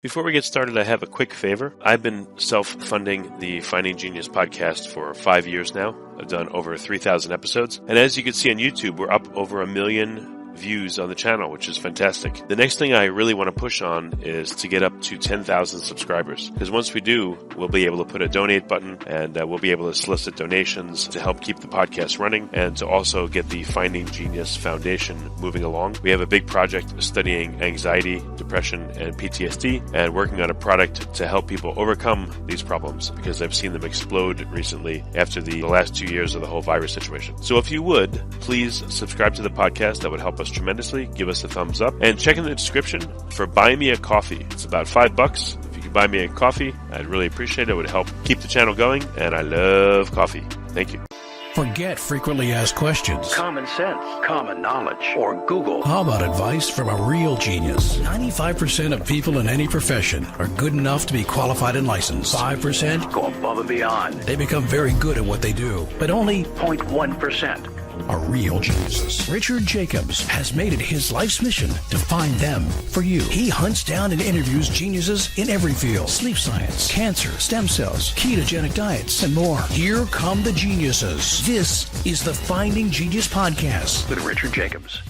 Before we get started, I have a quick favor. I've been self-funding the Finding Genius podcast for 5 years now. I've done over 3,000 episodes. And as you can see on YouTube, we're up over 1 million views on the channel, which is fantastic. The next thing I really want to push on is to get up to 10,000 subscribers. Because once we do, we'll be able to put a donate button and we'll be able to solicit donations to help keep the podcast running and to also get the Finding Genius Foundation moving along. We have a big project studying anxiety, depression, and PTSD and working on a product to help people overcome these problems because I've seen them explode recently after the last 2 years of the whole virus situation. So if you would, please subscribe to the podcast. That would help us tremendously. Give us a thumbs up and check in the description for Buy Me a Coffee. It's about $5. If you could buy me a coffee, I'd really appreciate it. It would help keep the channel going, and I love coffee. Thank you. Forget frequently asked questions, common sense, common knowledge, or Google. How about advice from a real genius? 95% of people in any profession are good enough to be qualified and licensed. 5% go above and beyond. They become very good at what they do, but only 0.1% are real geniuses. Richard Jacobs has made it his life's mission to find them for you. He hunts down and interviews geniuses in every field: sleep science, cancer, stem cells, ketogenic diets, and more. Here come the geniuses. This is the Finding Genius Podcast with Richard Jacobs.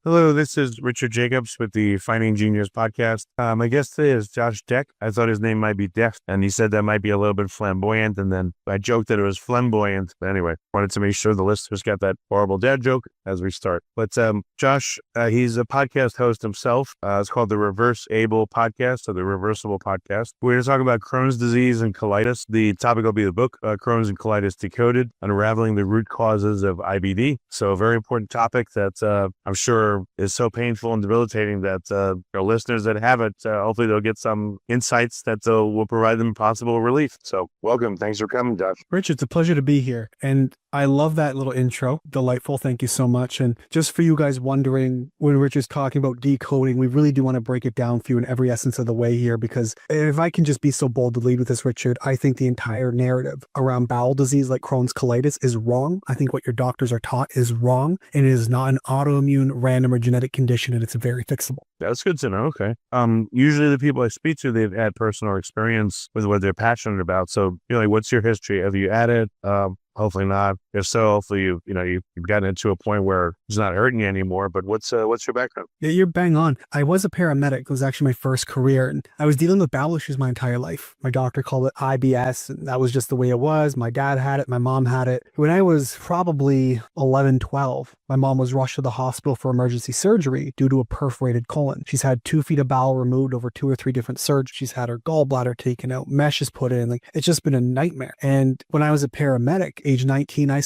Hello, this is Richard Jacobs with the Finding Genius podcast. My guest today is Josh Dech. I thought his name might be Dech, and he said that might be a little bit flamboyant, and then I joked that it was flamboyant. But anyway, wanted to make sure the listeners got that horrible dad joke as we start. But Josh, he's a podcast host himself. It's called the ReversABLE podcast, or the ReversABLE podcast. We're going to talk about Crohn's disease and colitis. The topic will be the book, Crohn's and Colitis Decoded, Unraveling the Root Causes of IBD. So a very important topic that I'm sure is so painful and debilitating that listeners that have it, hopefully they'll get some insights that will provide them possible relief. So welcome. Thanks for coming, Josh. Rich, it's a pleasure to be here. And I love that little intro. Delightful. Thank you so much. And just for you guys wondering, when Richard's talking about decoding, we really do want to break it down for you in every essence of the way here, because if I can just be so bold to lead with this, Richard, I think the entire narrative around bowel disease like Crohn's colitis is wrong. I think what your doctors are taught is wrong, and it is not an autoimmune, random, or genetic condition, and it's very fixable. That's good to know. Okay. Usually the people I speak to, they've had personal experience with what they're passionate about. So, like, what's your history? Have you had it? Hopefully not. If so, hopefully you've gotten it to a point where it's not hurting you anymore. But what's your background? Yeah, you're bang on. I was a paramedic. It was actually my first career, and I was dealing with bowel issues my entire life. My doctor called it IBS, and that was just the way it was. My dad had it. My mom had it. When I was probably 11, 12, my mom was rushed to the hospital for emergency surgery due to a perforated colon. She's had 2 feet of bowel removed over 2 or 3 different surgeries. She's had her gallbladder taken out, meshes put in. It's just been a nightmare. And when I was a paramedic, age 19, I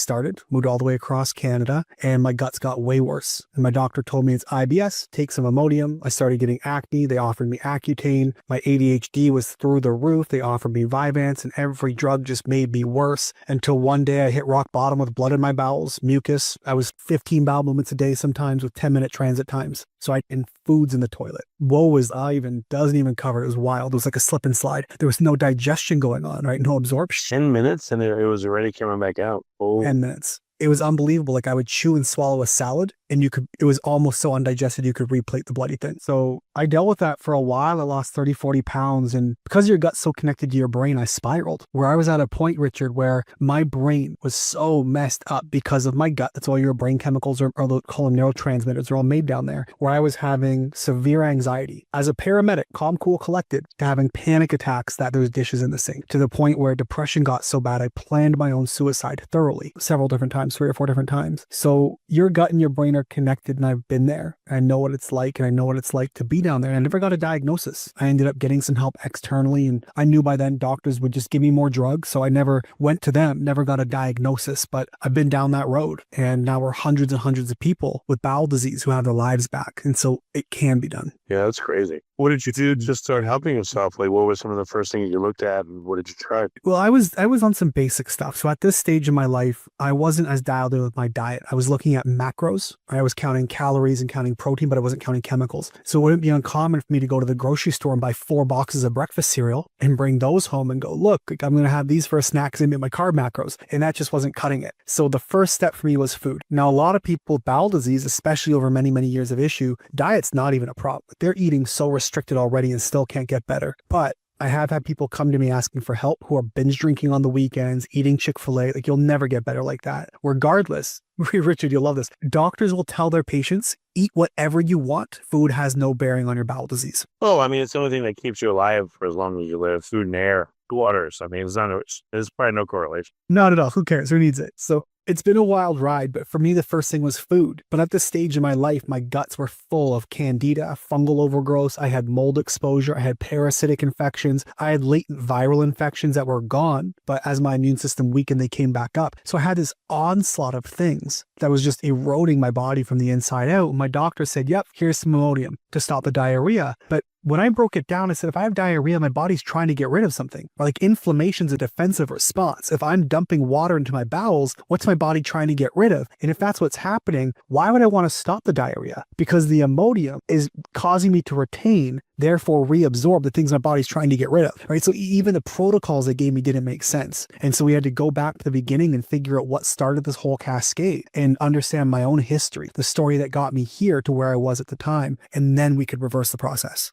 moved all the way across Canada, and my guts got way worse. And my doctor told me it's IBS, take some Imodium. I started getting acne. They offered me Accutane. My ADHD was through the roof. They offered me Vyvanse, and every drug just made me worse until one day I hit rock bottom with blood in my bowels, mucus. I was 15 bowel movements a day sometimes with 10-minute transit times. So and foods in the toilet. Woe is doesn't even cover. It was wild. It was like a slip and slide. There was no digestion going on, right? No absorption. 10 minutes and it was already coming back out. Oh. 10 minutes. It was unbelievable. Like, I would chew and swallow a salad, and it was almost so undigested you could replate the bloody thing. So I dealt with that for a while. I lost 30, 40 pounds. And because your gut's so connected to your brain, I spiraled, where I was at a point, Richard, where my brain was so messed up because of my gut. That's all your brain chemicals, or call them neurotransmitters, are all made down there, where I was having severe anxiety. As a paramedic, calm, cool, collected, to having panic attacks that there's dishes in the sink, to the point where depression got so bad I planned my own suicide thoroughly several different times. 3 or 4 different times. So your gut and your brain are connected, and I've been there. I know what it's like, and I know what it's like to be down there. And I never got a diagnosis. I ended up getting some help externally, and I knew by then doctors would just give me more drugs. So I never went to them, never got a diagnosis, but I've been down that road. And now we're hundreds and hundreds of people with bowel disease who have their lives back. And so it can be done. Yeah, that's crazy. What did you do to just start helping yourself? Like, what were some of the first things you looked at, and what did you try? Well, I was on some basic stuff. So at this stage in my life, I wasn't as dialed in with my diet. I was looking at macros. I was counting calories and counting protein, but I wasn't counting chemicals. So it wouldn't be uncommon for me to go to the grocery store and buy 4 boxes of breakfast cereal and bring those home and go, look, I'm going to have these for a snack and meet my carb macros. And that just wasn't cutting it. So the first step for me was food. Now, a lot of people with bowel disease, especially over many, many years of issue, diet's not even a problem. They're eating so restricted already and still can't get better. But I have had people come to me asking for help who are binge drinking on the weekends, eating Chick-fil-A. Like, you'll never get better like that. Regardless, Richard, you'll love this. Doctors will tell their patients, eat whatever you want. Food has no bearing on your bowel disease. Oh, I mean, it's the only thing that keeps you alive for as long as you live. Food and air, waters. I mean, there's probably no correlation. Not at all. Who cares? Who needs it? So it's been a wild ride, but for me, the first thing was food. But at this stage in my life, my guts were full of candida, fungal overgrowth. I had mold exposure. I had parasitic infections. I had latent viral infections that were gone. But as my immune system weakened, they came back up. So I had this onslaught of things that was just eroding my body from the inside out. My doctor said, yep, here's some Imodium to stop the diarrhea. But when I broke it down, I said, if I have diarrhea, my body's trying to get rid of something. Or like inflammation's a defensive response. If I'm dumping water into my bowels, what's my body trying to get rid of? And if that's what's happening, why would I want to stop the diarrhea? Because the Imodium is causing me to retain, therefore reabsorb the things my body's trying to get rid of, right? So even the protocols they gave me didn't make sense. And so we had to go back to the beginning and figure out what started this whole cascade and understand my own history, the story that got me here to where I was at the time. And then we could reverse the process.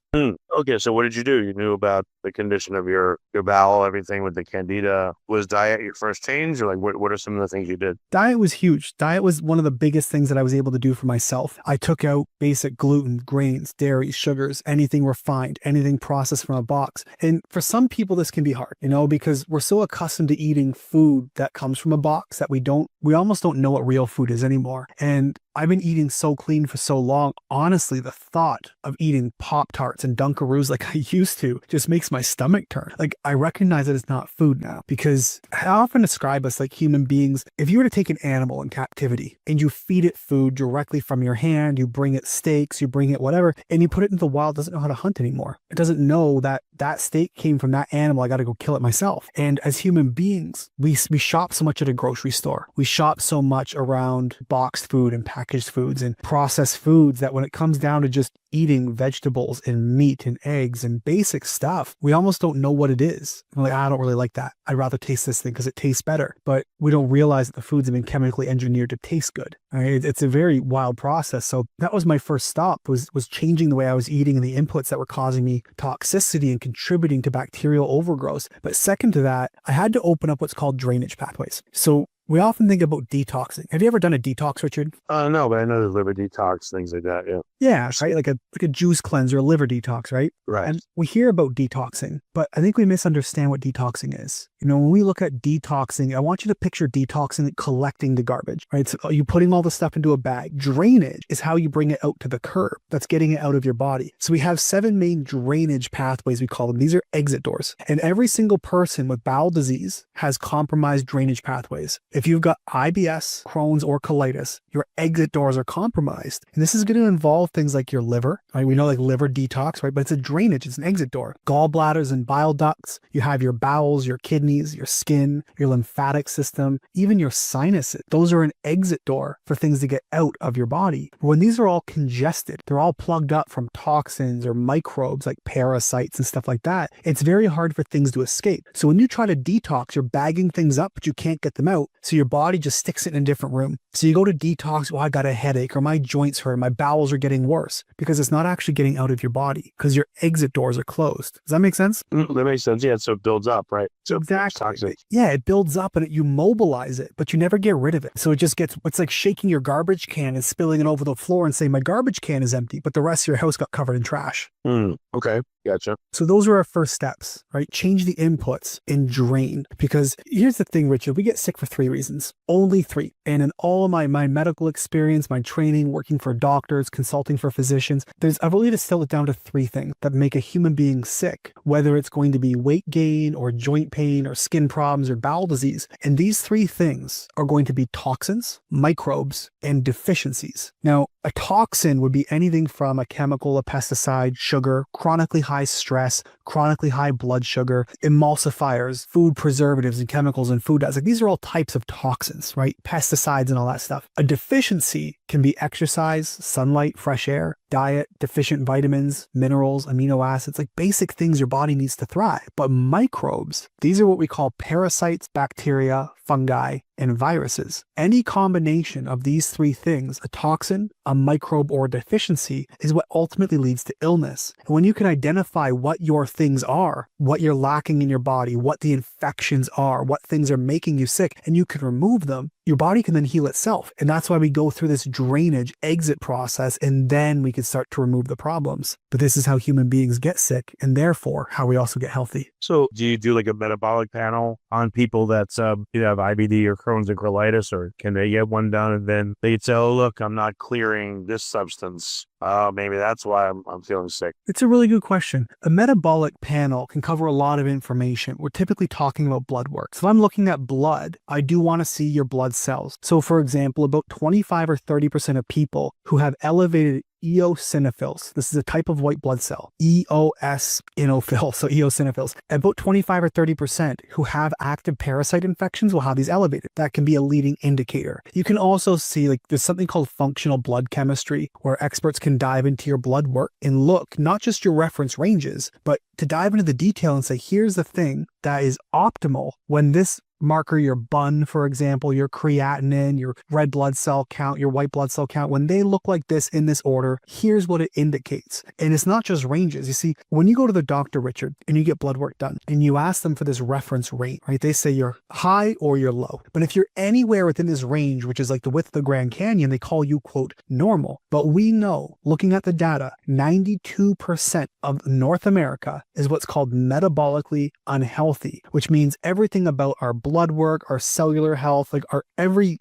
Okay, so what did you do? You knew about the condition of your bowel, everything with the candida. Was diet your first change, or like what are some of the things you did? Diet was huge. Diet was one of the biggest things that I was able to do for myself. I took out basic gluten, grains, dairy, sugars, anything refined, anything processed from a box. And for some people, this can be hard, because we're so accustomed to eating food that comes from a box that we almost don't know what real food is anymore. And I've been eating so clean for so long. Honestly, the thought of eating Pop-Tarts and Dunkaroos like I used to just makes my stomach turn. Like, I recognize that it's not food now, because I often describe us like human beings. If you were to take an animal in captivity and you feed it food directly from your hand, you bring it steaks, you bring it whatever, and you put it into the wild, it doesn't know how to hunt anymore. It doesn't know that that steak came from that animal. I got to go kill it myself. And as human beings, we shop so much at a grocery store. We shop so much around boxed food and packaged foods and processed foods that when it comes down to just eating vegetables and meat and eggs and basic stuff, we almost don't know what it is. We're like, I don't really like that. I'd rather taste this thing because it tastes better. But we don't realize that the foods have been chemically engineered to taste good. Right? It's a very wild process. So that was my first stop, was changing the way I was eating and the inputs that were causing me toxicity and contributing to bacterial overgrowth. But second to that, I had to open up what's called drainage pathways. So we often think about detoxing. Have you ever done a detox, Richard? No, but I know there's liver detox, things like that. Yeah. Yeah, right. Like a juice cleanse or a liver detox, right? Right. And we hear about detoxing, but I think we misunderstand what detoxing is. When we look at detoxing, I want you to picture detoxing collecting the garbage, right? So you putting all the stuff into a bag. Drainage is how you bring it out to the curb. That's getting it out of your body. So we have 7 main drainage pathways, we call them. These are exit doors. And every single person with bowel disease has compromised drainage pathways. If you've got IBS, Crohn's, or colitis, your exit doors are compromised. And this is going to involve things like your liver, right? We know like liver detox, right? But it's a drainage, it's an exit door. Gallbladders and bile ducts. You have your bowels, your kidneys, your skin, your lymphatic system, even your sinuses. Those are an exit door for things to get out of your body. When these are all congested, they're all plugged up from toxins or microbes like parasites and stuff like that. It's very hard for things to escape. So when you try to detox, you're bagging things up, but you can't get them out. So your body just sticks it in a different room. So you go to detox, I got a headache, or my joints hurt, my bowels are getting worse, because it's not actually getting out of your body because your exit doors are closed. Does that make sense? That makes sense. Yeah. So it builds up, right? So exactly. Yeah, it builds up and you mobilize it, but you never get rid of it. So it's like shaking your garbage can and spilling it over the floor and saying, my garbage can is empty, but the rest of your house got covered in trash. Okay. Gotcha. So those are our first steps, right? Change the inputs and drain. Because here's the thing, Richard, we get sick for 3 reasons, only 3. And in all of my medical experience, my training, working for doctors, consulting for physicians, I've only distilled it down to 3 things that make a human being sick, whether it's going to be weight gain or joint pain or skin problems or bowel disease. And these 3 things are going to be toxins, microbes, and deficiencies. Now, A toxin would be anything from a chemical, a pesticide, sugar, chronically high stress, chronically high blood sugar, emulsifiers, food preservatives and chemicals in food dyes. Like these are all types of toxins, right? Pesticides and all that stuff. A deficiency can be exercise, sunlight, fresh air, diet, deficient vitamins, minerals, amino acids, like basic things your body needs to thrive. But microbes, these are what we call parasites, bacteria, fungi, and viruses. Any combination of these three things, a toxin, a microbe, or a deficiency, is what ultimately leads to illness. And when you can identify what your things are, what you're lacking in your body, what the infections are, what things are making you sick, and you can remove them, your body can then heal itself. And that's why we go through this drainage exit process, and then we can start to remove the problems. But this is how human beings get sick, and therefore how we also get healthy. So do you do like a metabolic panel on people that's either have IBD or Crohn's or colitis, or can they get one done and then they'd say, oh, look, I'm not clearing this substance. Maybe that's why I'm feeling sick. It's a really good question. A metabolic panel can cover a lot of information. We're typically talking about blood work. So if I'm looking at blood, I do want to see your blood cells. So for example, about 25 or 30% of people who have elevated eosinophils. This is a type of white blood cell. eosinophils, so eosinophils. About 25 or 30% who have active parasite infections will have these elevated. That can be a leading indicator. You can also see like there's something called functional blood chemistry where experts can dive into your blood work and look not just your reference ranges, but to dive into the detail and say, here's the thing that is optimal when this marker, your BUN, for example, your creatinine, your red blood cell count, your white blood cell count, when they look like this in this order, here's what it indicates. And it's not just ranges. You see, when you go to the doctor, Richard, and you get blood work done, and you ask them for this reference rate, right? They say you're high or you're low. But if you're anywhere within this range, which is like the width of the Grand Canyon, they call you, quote, normal. But we know, looking at the data, 92% of North America is what's called metabolically unhealthy, which means everything about our blood work, our cellular health, like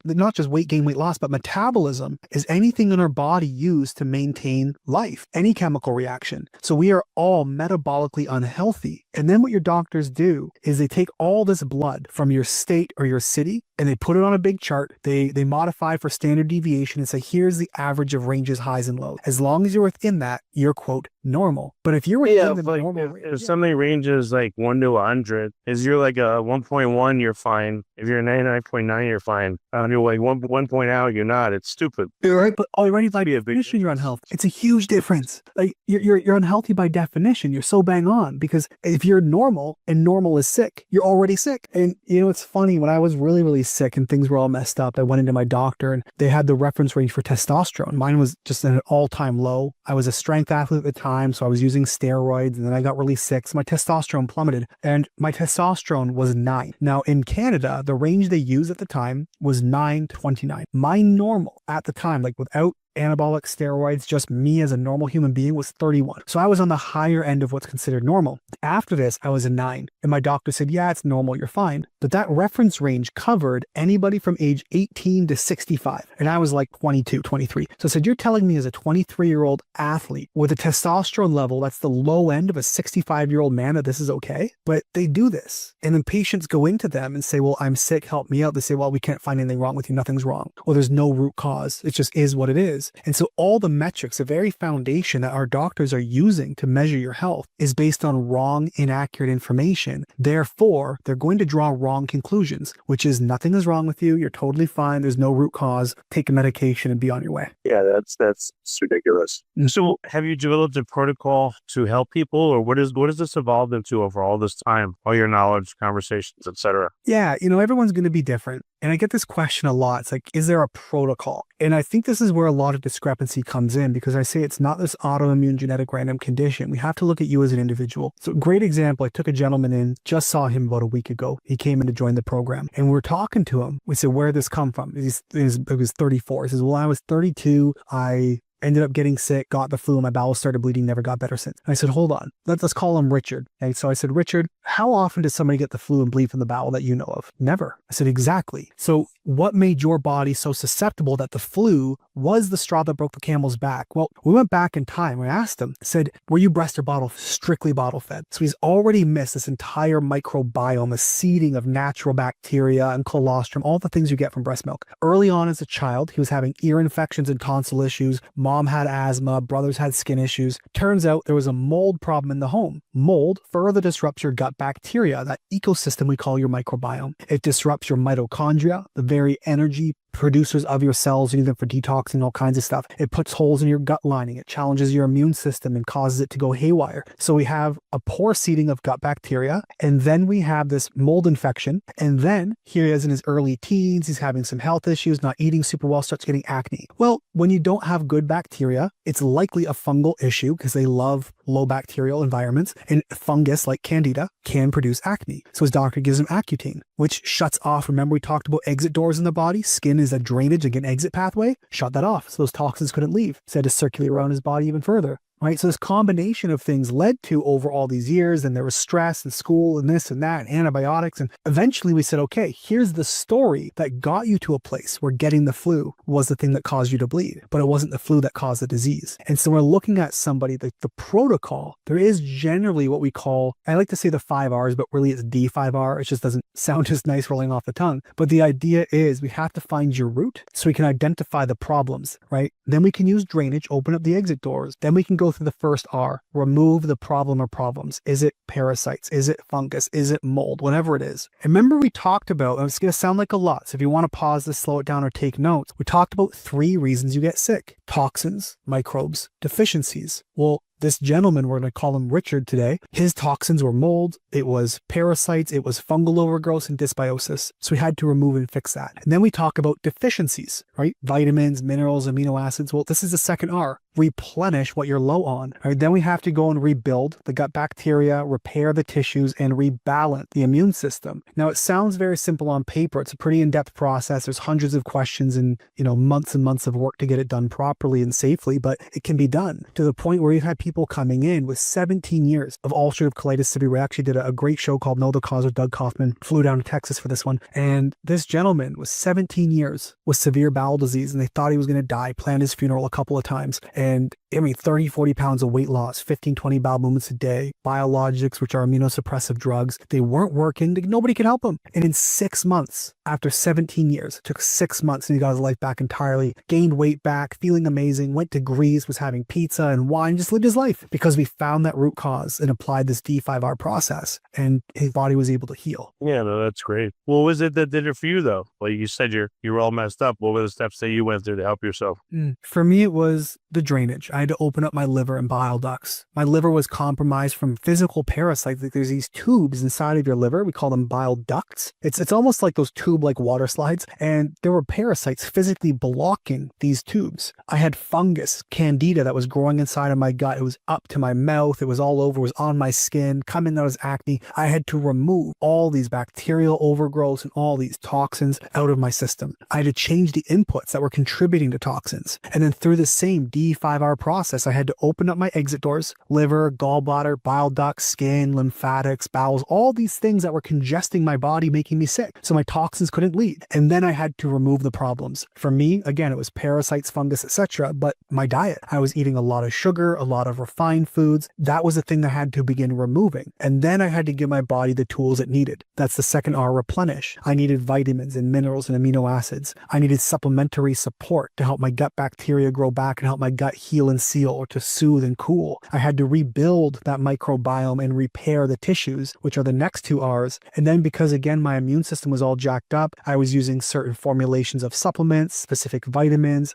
not just weight gain, weight loss, but metabolism is anything in our body used to maintain life, any chemical reaction. So we are all metabolically unhealthy. And then what your doctors do is they take all this blood from your state or your city and they put it on a big chart. They modify for standard deviation and say, here's the average of ranges, highs and lows. As long as you're within that, you're, quote, normal. But if you're within the normal range, if somebody ranges like 1 to 100, is you're like a 1.1, you're fine. If you're 99.9, you're fine. You're like 1.0, you're not. It's stupid. You're right, but already by definition, you're unhealthy. It's a huge difference. Like you're unhealthy by definition. You're so bang on because if you're normal and normal is sick, you're already sick. And you know, it's funny, when I was really, really sick and things were all messed up, I went into my doctor and they had the reference range for testosterone. Mine was just at an all-time low. I was a strength athlete at the time, so I was using steroids, and then I got really sick, so my testosterone plummeted, and my testosterone was 9. Now in Canada, the range they used at the time was 9 to 29. My normal at the time, like without anabolic steroids, just me as a normal human being, was 31. So I was on the higher end of what's considered normal. After this, I was a 9. And my doctor said, yeah, it's normal, you're fine. But that reference range covered anybody from age 18 to 65. And I was like 22, 23. So I said, you're telling me as a 23-year-old athlete with a testosterone level that's the low end of a 65-year-old man that this is okay? But they do this. And then patients go into them and say, well, I'm sick, help me out. They say, well, we can't find anything wrong with you. Nothing's wrong. Well, there's no root cause. It just is what it is. And so all the metrics, the very foundation that our doctors are using to measure your health is based on wrong, inaccurate information. Therefore, they're going to draw wrong conclusions, which is nothing is wrong with you. You're totally fine. There's no root cause. Take a medication and be on your way. Yeah, that's ridiculous. So have you developed a protocol to help people, or what has this evolved into over all this time, all your knowledge, conversations, etc.? Yeah, everyone's going to be different. And I get this question a lot. It's like, is there a protocol? And I think this is where a lot of discrepancy comes in, because I say it's not this autoimmune genetic random condition. We have to look at you as an individual. So great example, I took a gentleman in, just saw him about a week ago. He came in to join the program and we're talking to him. We said, where did this come from? He was 34. He says, well, I was 32. I ended up getting sick, got the flu, and my bowels started bleeding, never got better since. And I said, hold on, let's call him Richard. And so I said, Richard, how often does somebody get the flu and bleed from the bowel that you know of? Never. I said, exactly. So what made your body so susceptible that the flu was the straw that broke the camel's back? Well, we went back in time. We asked him, said, were you breast or bottle, strictly bottle fed? So he's already missed this entire microbiome, a seeding of natural bacteria and colostrum, all the things you get from breast milk. Early on as a child, he was having ear infections and tonsil issues. Mom had asthma, brothers had skin issues. Turns out there was a mold problem in the home. Mold further disrupts your gut bacteria, that ecosystem we call your microbiome. It disrupts your mitochondria, the very energy producers of your cells, you need them for detoxing, all kinds of stuff. It puts holes in your gut lining. It challenges your immune system and causes it to go haywire. So we have a poor seeding of gut bacteria, and then we have this mold infection, and then here he is in his early teens, he's having some health issues, not eating super well, starts getting acne. Well, when you don't have good bacteria, it's likely a fungal issue because they love low bacterial environments, and fungus like candida can produce acne. So his doctor gives him Accutane, which shuts off. Remember we talked about exit doors in the body? Skin is a drainage, like an exit pathway. Shut that off so those toxins couldn't leave. So he had to circulate around his body even further. Right. So this combination of things led to over all these years, and there was stress and school and this and that and antibiotics. And eventually we said, okay, here's the story that got you to a place where getting the flu was the thing that caused you to bleed, but it wasn't the flu that caused the disease. And so we're looking at somebody, the protocol, there is generally what we call, I like to say the 5 R's, but really it's D5R. It just doesn't sound as nice rolling off the tongue. But the idea is we have to find your root so we can identify the problems, right? Then we can use drainage, open up the exit doors. Then we can go through the first R, remove the problem or problems. Is it parasites? Is it fungus? Is it mold? Whatever it is. And remember we talked about, and it's going to sound like a lot, so if you want to pause this, slow it down, or take notes, we talked about 3 reasons you get sick: toxins, microbes, deficiencies. Well, this gentleman, we're going to call him Richard today, his toxins were mold, it was parasites, it was fungal overgrowth and dysbiosis. So we had to remove and fix that. And then we talk about deficiencies, right? Vitamins, minerals, amino acids. Well, this is the second R. Replenish what you're low on. Right? Then we have to go and rebuild the gut bacteria, repair the tissues, and rebalance the immune system. Now, it sounds very simple on paper. It's a pretty in-depth process. There's hundreds of questions and, months and months of work to get it done properly and safely, but it can be done to the point where you've had people coming in with 17 years of ulcerative colitis severe. We actually did a great show called Know the Cause with Doug Kaufman, flew down to Texas for this one. And this gentleman was 17 years with severe bowel disease, and they thought he was going to die, planned his funeral a couple of times. And 30, 40 pounds of weight loss, 15, 20 bowel movements a day, biologics, which are immunosuppressive drugs. They weren't working. Nobody could help him. And in 6 months, after 17 years, it took 6 months and he got his life back entirely, gained weight back, feeling amazing, went to Greece, was having pizza and wine, just lived his life because we found that root cause and applied this D5R process, and his body was able to heal. Yeah, no, that's great. What was it that did it for you though? Like you said, you were all messed up. What were the steps that you went through to help yourself? For me, it was the drainage. I had to open up my liver and bile ducts. My liver was compromised from physical parasites. Like there's these tubes inside of your liver. We call them bile ducts. It's almost like those tube-like water slides. And there were parasites physically blocking these tubes. I had fungus, candida, that was growing inside of my gut. It was up to my mouth. It was all over. It was on my skin, coming out as acne. I had to remove all these bacterial overgrowths and all these toxins out of my system. I had to change the inputs that were contributing to toxins. And then through the same D5R process, I had to open up my exit doors, liver, gallbladder, bile ducts, skin, lymphatics, bowels, all these things that were congesting my body, making me sick. So my toxins couldn't leave. And then I had to remove the problems. For me, again, it was parasites, fungus, etc. But my diet, I was eating a lot of sugar, a lot of refined foods. That was the thing I had to begin removing. And then I had to give my body the tools it needed. That's the second R, replenish. I needed vitamins and minerals and amino acids. I needed supplementary support to help my gut bacteria grow back and help my gut heal and seal, or to soothe and cool. I had to rebuild that microbiome and repair the tissues, which are the next 2 R's. And then because again, my immune system was all jacked up, I was using certain formulations of supplements, specific vitamins,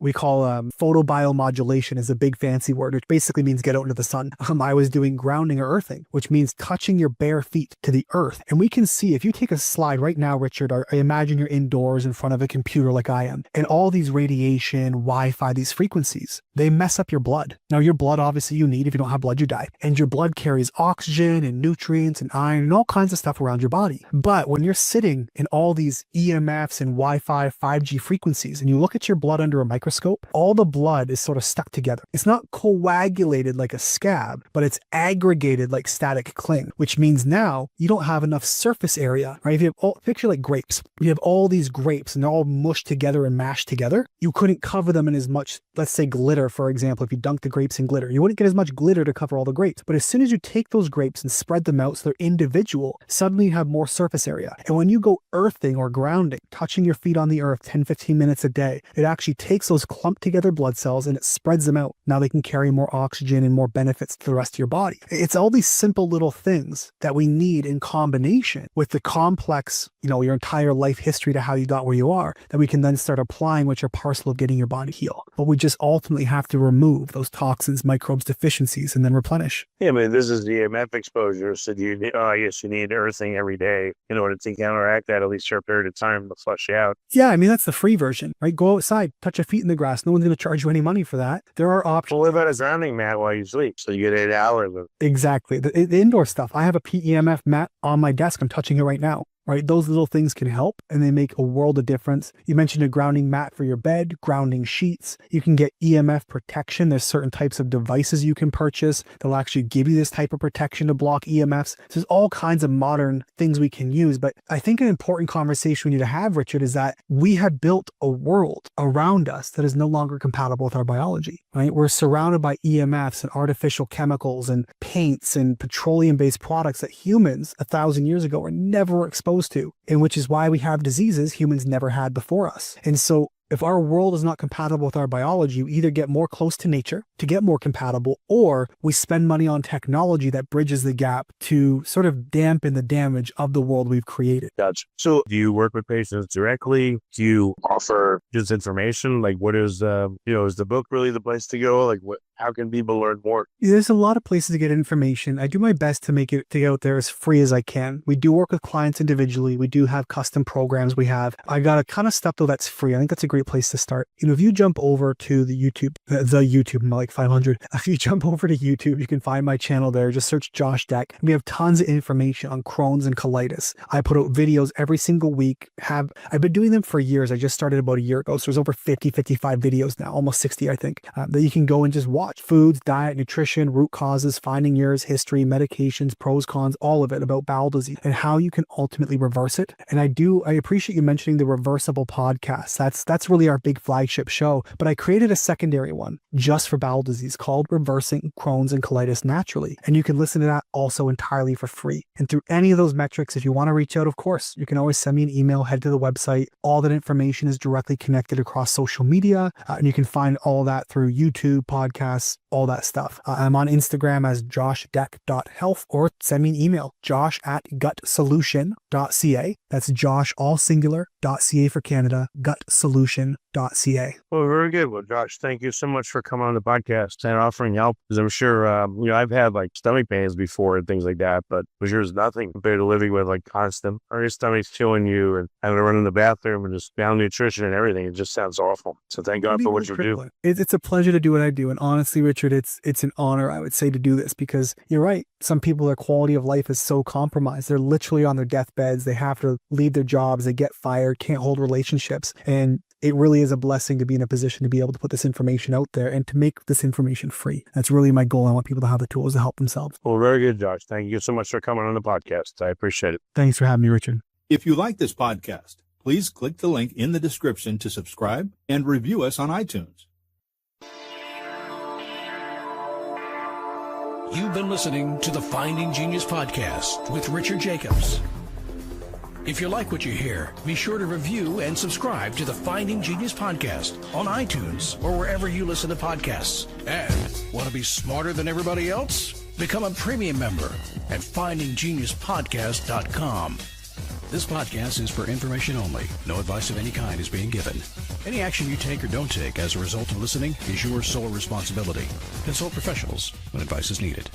we call photobiomodulation is a big fancy word, which basically means get out into the sun. I was doing grounding or earthing, which means touching your bare feet to the earth. And we can see, if you take a slide right now, Richard, I imagine you're indoors in front of a computer like I am, and all these radiation, Wi-Fi, these frequencies, they mess up your blood. Now your blood, obviously you need, if you don't have blood, you die. And your blood carries oxygen and nutrients and iron and all kinds of stuff around your body. But when you're sitting in all these EMFs and Wi-Fi, 5G frequencies, and you look at your blood under a microscope, microscope, all the blood is sort of stuck together. It's not coagulated like a scab, but it's aggregated like static cling, which means now you don't have enough surface area, right? If you have picture like grapes. You have all these grapes and they're all mushed together and mashed together. You couldn't cover them in as much, let's say glitter, for example. If you dunk the grapes in glitter, you wouldn't get as much glitter to cover all the grapes. But as soon as you take those grapes and spread them out so they're individual, suddenly you have more surface area. And when you go earthing or grounding, touching your feet on the earth 10, 15 minutes a day, it actually takes those clumped together blood cells and it spreads them out. Now they can carry more oxygen and more benefits to the rest of your body. It's all these simple little things that we need in combination with the complex, your entire life history to how you got where you are, that we can then start applying, which are parcel of getting your body heal. But we just ultimately have to remove those toxins, microbes, deficiencies, and then replenish. Yeah, this is the EMF exposure. So you need earthing every day in order to counteract that, at least for a period of time, to flush you out. Yeah, that's the free version, right? Go outside, touch your feet in the grass. No one's going to charge you any money for that. There are options. Well, what about a grounding mat while you sleep? So you get 8 hours of Exactly. The indoor stuff. I have a PEMF mat on my desk. I'm touching it right now. Right? Those little things can help and they make a world of difference. You mentioned a grounding mat for your bed, grounding sheets. You can get EMF protection. There's certain types of devices you can purchase that'll actually give you this type of protection to block EMFs. So there's all kinds of modern things we can use. But I think an important conversation we need to have, Richard, is that we have built a world around us that is no longer compatible with our biology, right? We're surrounded by EMFs and artificial chemicals and paints and petroleum-based products that humans 1,000 years ago were never exposed to, and which is why we have diseases humans never had before us. And so if our world is not compatible with our biology, we either get more close to nature to get more compatible, or we spend money on technology that bridges the gap to sort of dampen the damage of the world we've created. Gotcha. So do you work with patients directly? Do you offer just information? Like what is, is the book really the place to go? Like how can people learn more? There's a lot of places to get information. I do my best to make it to get out there as free as I can. We do work with clients individually. We do have custom programs we have. I got a ton of stuff though that's free. I think that's a great place to start. If you jump over to the YouTube, I'm like 500. If you jump over to YouTube, you can find my channel there. Just search Josh Dech. We have tons of information on Crohn's and colitis. I put out videos every single week. I've been doing them for years. I just started about a year ago. So there's over 50, 55 videos now, almost 60, I think, that you can go and just watch. Foods, diet, nutrition, root causes, finding yours, history, medications, pros, cons, all of it about bowel disease and how you can ultimately reverse it. And I appreciate you mentioning the ReversABLE podcast. That's really our big flagship show, but I created a secondary one just for bowel disease called Reversing Crohn's and Colitis Naturally. And you can listen to that also entirely for free. And through any of those metrics, if you want to reach out, of course, you can always send me an email, head to the website. All that information is directly connected across social media. And you can find all that through YouTube, podcasts, all that stuff. I'm on Instagram as joshdech.health, or send me an email, josh@gutsolution.ca. That's Josh, all singular, .ca for Canada, gutsolution.ca. Well, very good. Well, Josh, thank you so much for coming on the podcast and offering help. Because I'm sure, I've had like stomach pains before and things like that, but sure is nothing compared to living with like constant, or your stomach's killing you and having to run in the bathroom and just malnutrition and everything. It just sounds awful. So thank God for what you do. It's a pleasure to do what I do. And honestly, Richard, it's an honor, I would say, to do this, because you're right. Some people, their quality of life is so compromised. They're literally on their deathbeds. They have to leave their jobs. They get fired, can't hold relationships. And it really is a blessing to be in a position to be able to put this information out there and to make this information free. That's really my goal. I want people to have the tools to help themselves. Well, very good, Josh. Thank you so much for coming on the podcast. I appreciate it. Thanks for having me, Richard. If you like this podcast, please click the link in the description to subscribe and review us on iTunes. You've been listening to the Finding Genius podcast with Richard Jacobs. If you like what you hear, be sure to review and subscribe to the Finding Genius podcast on iTunes or wherever you listen to podcasts. And want to be smarter than everybody else? Become a premium member at findinggeniuspodcast.com. This podcast is for information only. No advice of any kind is being given. Any action you take or don't take as a result of listening is your sole responsibility. Consult professionals when advice is needed.